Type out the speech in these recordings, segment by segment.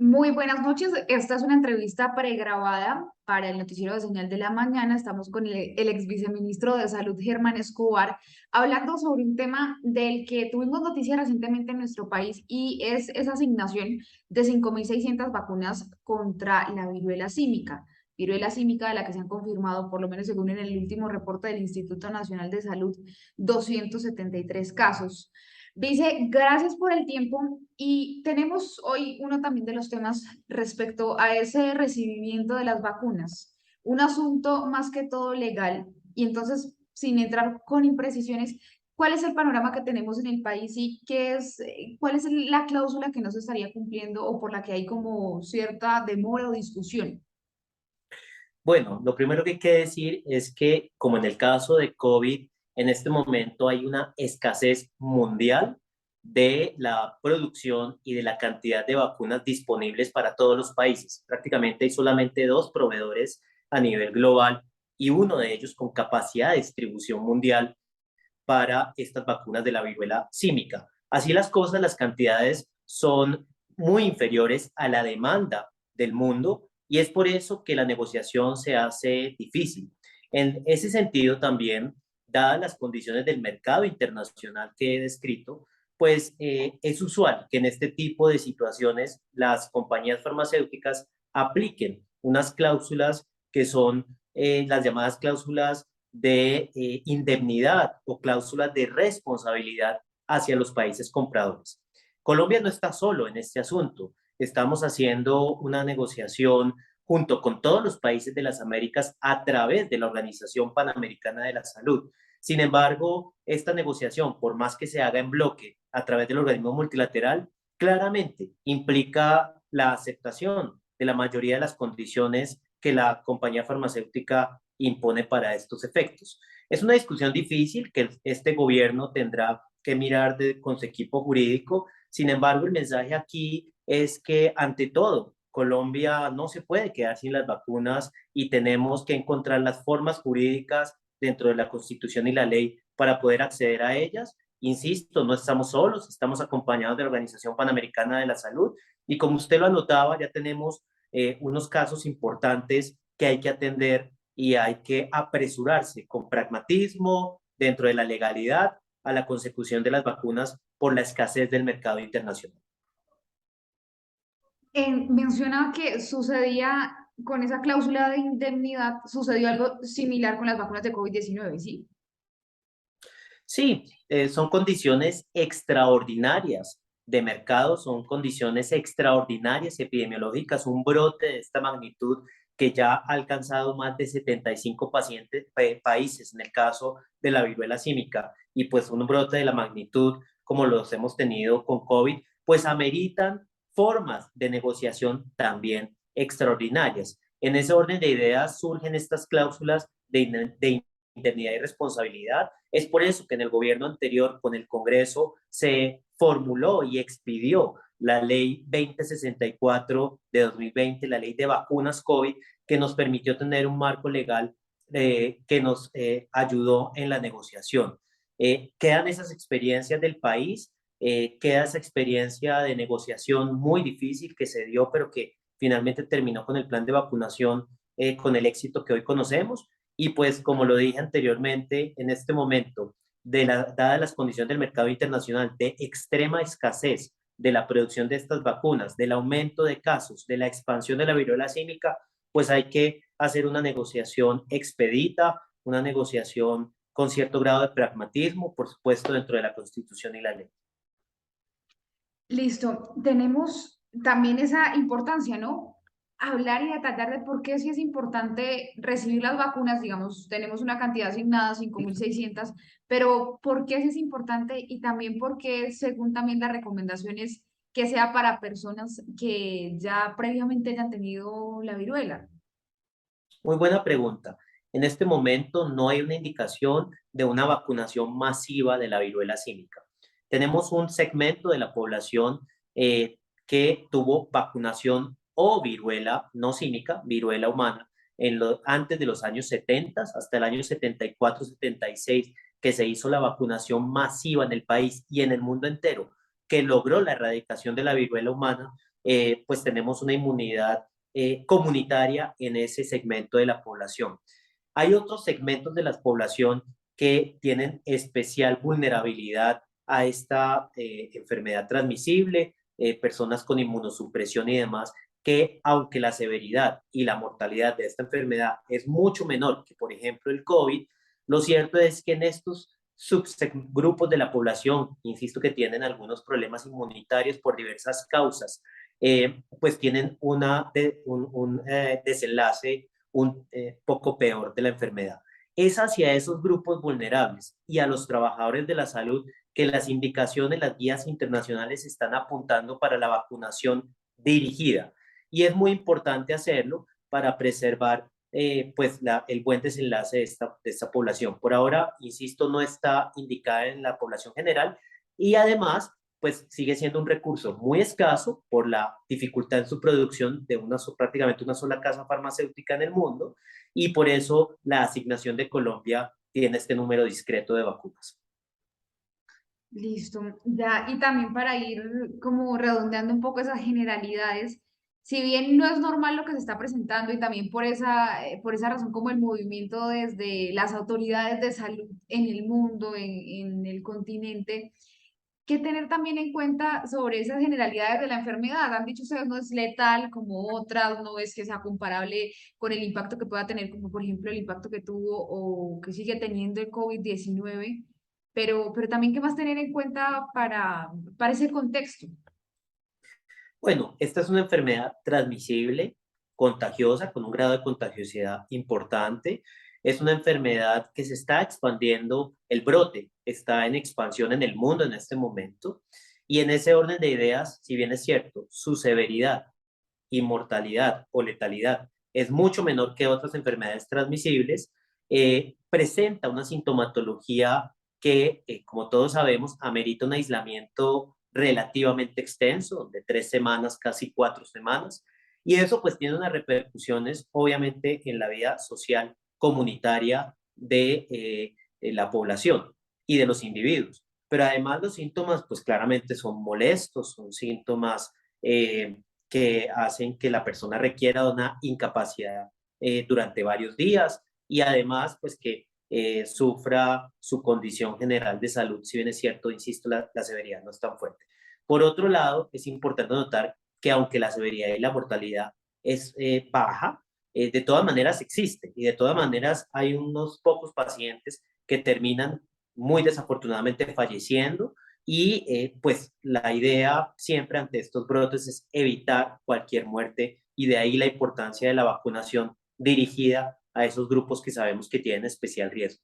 Muy buenas noches. Esta es una entrevista pregrabada para el noticiero de Señal de la Mañana. Estamos con el ex viceministro de Salud, Germán Escobar, hablando sobre un tema del que tuvimos noticia recientemente en nuestro país y es esa asignación de 5.600 vacunas contra la viruela símica. Viruela símica de la que se han confirmado, por lo menos según en el último reporte del Instituto Nacional de Salud, 273 casos. Dice, gracias por el tiempo y tenemos hoy uno también de los temas respecto a ese recibimiento de las vacunas, un asunto más que todo legal y entonces, sin entrar con imprecisiones, ¿cuál es el panorama que tenemos en el país y cuál es la cláusula que no se estaría cumpliendo o por la que hay como cierta demora o discusión? Bueno, lo primero que hay que decir es que, como en el caso de COVID, en este momento hay una escasez mundial de la producción y de la cantidad de vacunas disponibles para todos los países. Prácticamente hay solamente dos proveedores a nivel global y uno de ellos con capacidad de distribución mundial para estas vacunas de la viruela símica. Así las cosas, las cantidades son muy inferiores a la demanda del mundo y es por eso que la negociación se hace difícil. En ese sentido también, dadas las condiciones del mercado internacional que he descrito, pues es usual que en este tipo de situaciones las compañías farmacéuticas apliquen unas cláusulas que son las llamadas cláusulas de indemnidad o cláusulas de responsabilidad hacia los países compradores. Colombia no está solo en este asunto. Estamos haciendo una negociación junto con todos los países de las Américas a través de la Organización Panamericana de la Salud. Sin embargo, esta negociación, por más que se haga en bloque a través del organismo multilateral, claramente implica la aceptación de la mayoría de las condiciones que la compañía farmacéutica impone para estos efectos. Es una discusión difícil que este gobierno tendrá que mirar con su equipo jurídico. Sin embargo, el mensaje aquí es que ante todo, Colombia no se puede quedar sin las vacunas y tenemos que encontrar las formas jurídicas dentro de la Constitución y la ley para poder acceder a ellas. Insisto, no estamos solos, estamos acompañados de la Organización Panamericana de la Salud y como usted lo anotaba, ya tenemos unos casos importantes que hay que atender y hay que apresurarse con pragmatismo dentro de la legalidad a la consecución de las vacunas por la escasez del mercado internacional. Mencionaba que sucedía con esa cláusula de indemnidad, sucedió algo similar con las vacunas de COVID-19, ¿sí? Sí, son condiciones extraordinarias de mercado, son condiciones extraordinarias epidemiológicas, un brote de esta magnitud que ya ha alcanzado más de 75 países en el caso de la viruela símica y pues un brote de la magnitud como los hemos tenido con COVID, pues ameritan formas de negociación también extraordinarias. En ese orden de ideas surgen estas cláusulas de indemnidad y responsabilidad. Es por eso que en el gobierno anterior, con el Congreso, se formuló y expidió la ley 2064 de 2020, la ley de vacunas COVID, que nos permitió tener un marco legal que nos ayudó en la negociación. Quedan esas experiencias del país, queda esa experiencia de negociación muy difícil que se dio, pero que finalmente terminó con el plan de vacunación con el éxito que hoy conocemos. Y pues, como lo dije anteriormente, en este momento, dadas las condiciones del mercado internacional de extrema escasez de la producción de estas vacunas, del aumento de casos, de la expansión de la viruela símica, pues hay que hacer una negociación expedita, una negociación con cierto grado de pragmatismo, por supuesto, dentro de la Constitución y la ley. Listo, tenemos también esa importancia, ¿no? Hablar y detallar de por qué sí es importante recibir las vacunas, digamos, tenemos una cantidad asignada, 5.600, pero por qué sí es importante y también por qué, según también las recomendaciones, que sea para personas que ya previamente hayan tenido la viruela. Muy buena pregunta. En este momento no hay una indicación de una vacunación masiva de la viruela símica. Tenemos un segmento de la población eh, que tuvo vacunación o viruela no símica, viruela humana, antes de los años 70, hasta el año 74-76, que se hizo la vacunación masiva en el país y en el mundo entero, que logró la erradicación de la viruela humana. pues tenemos una inmunidad comunitaria en ese segmento de la población. Hay otros segmentos de la población que tienen especial vulnerabilidad a esta enfermedad transmisible, personas con inmunosupresión y demás, que aunque la severidad y la mortalidad de esta enfermedad es mucho menor que, por ejemplo, el COVID, lo cierto es que en estos subgrupos de la población, insisto que tienen algunos problemas inmunitarios por diversas causas, pues tienen un desenlace un poco peor de la enfermedad. Es hacia esos grupos vulnerables y a los trabajadores de la salud que las indicaciones, las guías internacionales están apuntando para la vacunación dirigida. Y es muy importante hacerlo para preservar pues el buen desenlace de esta población. Por ahora, insisto, no está indicada en la población general y además pues sigue siendo un recurso muy escaso por la dificultad en su producción de prácticamente una sola casa farmacéutica en el mundo y por eso la asignación de Colombia tiene este número discreto de vacunas. Listo, ya, y también para ir como redondeando un poco esas generalidades, si bien no es normal lo que se está presentando y también por esa razón como el movimiento desde las autoridades de salud en el mundo, en el continente, que tener también en cuenta sobre esas generalidades de la enfermedad. Han dicho ustedes, no es letal como otras, no es que sea comparable con el impacto que pueda tener, como por ejemplo el impacto que tuvo o que sigue teniendo el COVID-19, pero también qué más tener en cuenta para ese contexto. Bueno, esta es una enfermedad transmisible, contagiosa, con un grado de contagiosidad importante. Es una enfermedad que se está expandiendo, el brote está en expansión en el mundo en este momento. Y en ese orden de ideas, si bien es cierto, su severidad y mortalidad o letalidad es mucho menor que otras enfermedades transmisibles, presenta una sintomatología que, como todos sabemos, amerita un aislamiento relativamente extenso, de 3 semanas, casi 4 semanas, y eso pues tiene unas repercusiones obviamente en la vida social comunitaria de la población y de los individuos. Pero además los síntomas pues claramente son molestos, son síntomas que hacen que la persona requiera una incapacidad durante varios días y además pues que sufra su condición general de salud, si bien es cierto, insisto, la severidad no es tan fuerte. Por otro lado, es importante notar que aunque la severidad y la mortalidad es baja, de todas maneras existe y de todas maneras hay unos pocos pacientes que terminan muy desafortunadamente falleciendo y pues la idea siempre ante estos brotes es evitar cualquier muerte y de ahí la importancia de la vacunación dirigida a esos grupos que sabemos que tienen especial riesgo.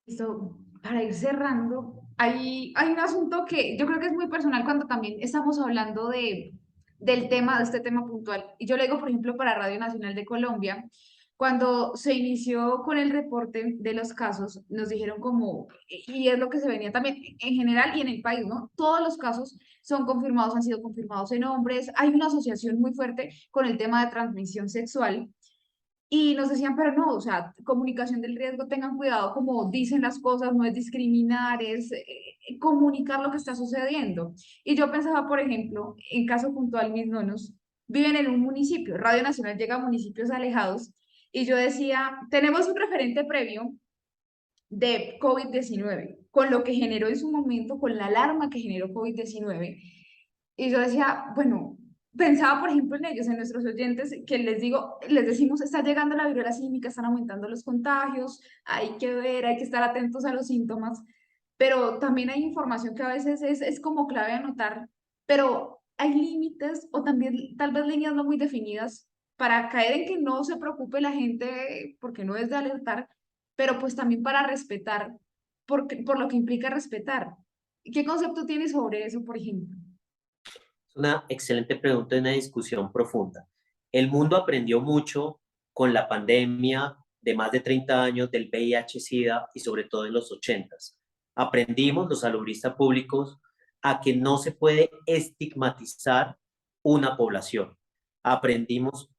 Listo, para ir cerrando, hay un asunto que yo creo que es muy personal cuando también estamos hablando de este tema puntual. Y yo le digo, por ejemplo, para Radio Nacional de Colombia, cuando se inició con el reporte de los casos, nos dijeron como, y es lo que se venía también en general y en el país, ¿no? Todos los casos son confirmados, han sido confirmados en hombres, hay una asociación muy fuerte con el tema de transmisión sexual. Y nos decían, pero no, o sea, comunicación del riesgo, tengan cuidado, como dicen las cosas, no es discriminar, es comunicar lo que está sucediendo. Y yo pensaba, por ejemplo, en caso puntual, mis nonos viven en un municipio, Radio Nacional llega a municipios alejados, y yo decía, tenemos un referente previo de COVID-19, con lo que generó en su momento, con la alarma que generó COVID-19. Y yo decía, bueno, pensaba, por ejemplo, en ellos, en nuestros oyentes, que les digo, les decimos, está llegando la viruela símica, están aumentando los contagios, hay que ver, hay que estar atentos a los síntomas, pero también hay información que a veces es como clave anotar, pero hay límites o también tal vez líneas no muy definidas para caer en que no se preocupe la gente porque no es de alertar, pero pues también para respetar, por lo que implica respetar. ¿Qué concepto tienes sobre eso, por ejemplo? Es una excelente pregunta y una discusión profunda. El mundo aprendió mucho con la pandemia de más de 30 años del VIH-Sida y sobre todo en los 80s. Aprendimos, los salubristas públicos, a que no se puede estigmatizar una población. Aprendimos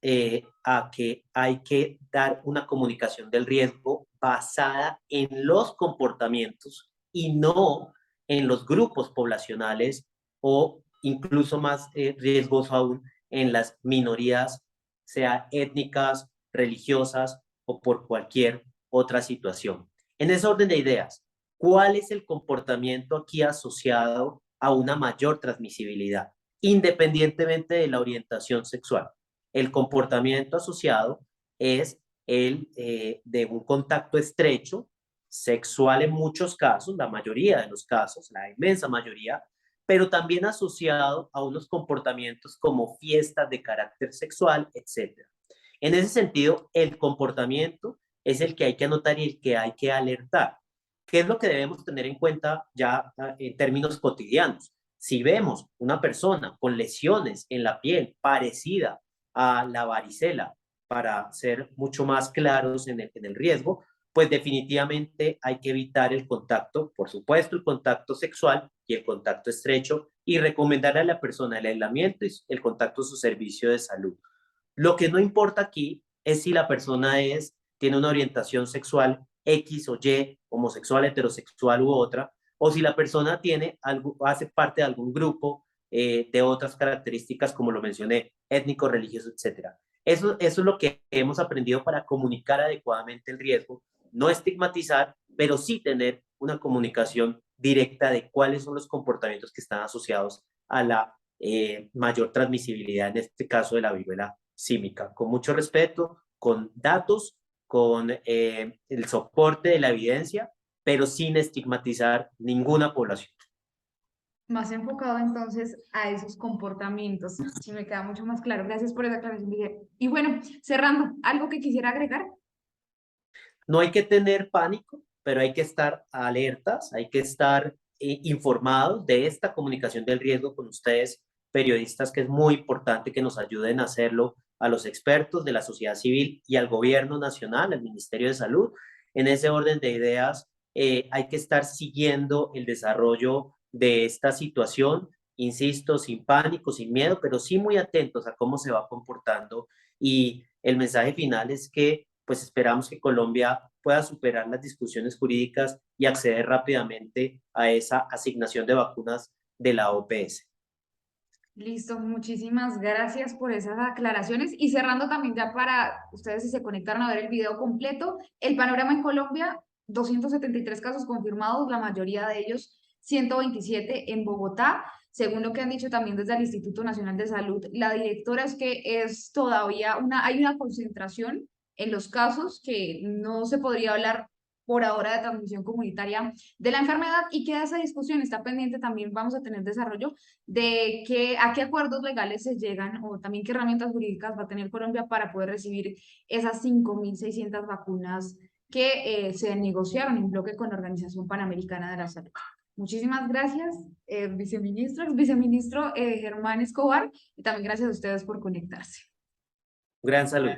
a que hay que dar una comunicación del riesgo basada en los comportamientos y no en los grupos poblacionales o incluso más riesgoso aún en las minorías, sea étnicas, religiosas o por cualquier otra situación. En ese orden de ideas, ¿cuál es el comportamiento aquí asociado a una mayor transmisibilidad, independientemente de la orientación sexual? El comportamiento asociado es el de un contacto estrecho, sexual en muchos casos, la mayoría de los casos, la inmensa mayoría, pero también asociado a unos comportamientos como fiestas de carácter sexual, etcétera. En ese sentido, el comportamiento es el que hay que anotar y el que hay que alertar. ¿Qué es lo que debemos tener en cuenta ya en términos cotidianos? Si vemos una persona con lesiones en la piel parecida a la varicela, para ser mucho más claros en el riesgo, pues definitivamente hay que evitar el contacto, por supuesto, el contacto sexual y el contacto estrecho y recomendar a la persona el aislamiento y el contacto a su servicio de salud. Lo que no importa aquí es si la persona tiene una orientación sexual X o Y, homosexual, heterosexual u otra, o si la persona hace parte de algún grupo de otras características, como lo mencioné, étnico, religioso, etcétera. Eso es lo que hemos aprendido para comunicar adecuadamente el riesgo, no estigmatizar, pero sí tener una comunicación directa de cuáles son los comportamientos que están asociados a la mayor transmisibilidad, en este caso de la viruela símica, con mucho respeto, con datos, con el soporte de la evidencia, pero sin estigmatizar ninguna población. Más enfocado entonces a esos comportamientos. Sí, me queda mucho más claro. Gracias por esa aclaración, Miguel. Y bueno, cerrando, ¿algo que quisiera agregar? No hay que tener pánico, pero hay que estar alertas, hay que estar informados de esta comunicación del riesgo con ustedes, periodistas, que es muy importante que nos ayuden a hacerlo a los expertos de la sociedad civil y al gobierno nacional, al Ministerio de Salud. En ese orden de ideas, hay que estar siguiendo el desarrollo de esta situación, insisto, sin pánico, sin miedo, pero sí muy atentos a cómo se va comportando. Y el mensaje final es que pues esperamos que Colombia pueda superar las discusiones jurídicas y acceder rápidamente a esa asignación de vacunas de la OPS. Listo, muchísimas gracias por esas aclaraciones. Y cerrando también ya para ustedes si se conectaron a ver el video completo, el panorama en Colombia, 273 casos confirmados, la mayoría de ellos 127 en Bogotá. Según lo que han dicho también desde el Instituto Nacional de Salud, la directora es que es todavía hay una concentración en los casos que no se podría hablar por ahora de transmisión comunitaria de la enfermedad y queda esa discusión, está pendiente también, vamos a tener desarrollo de a qué acuerdos legales se llegan o también qué herramientas jurídicas va a tener Colombia para poder recibir esas 5.600 vacunas que se negociaron en bloque con la Organización Panamericana de la Salud. Muchísimas gracias, viceministro Germán Escobar, y también gracias a ustedes por conectarse. Gran salud.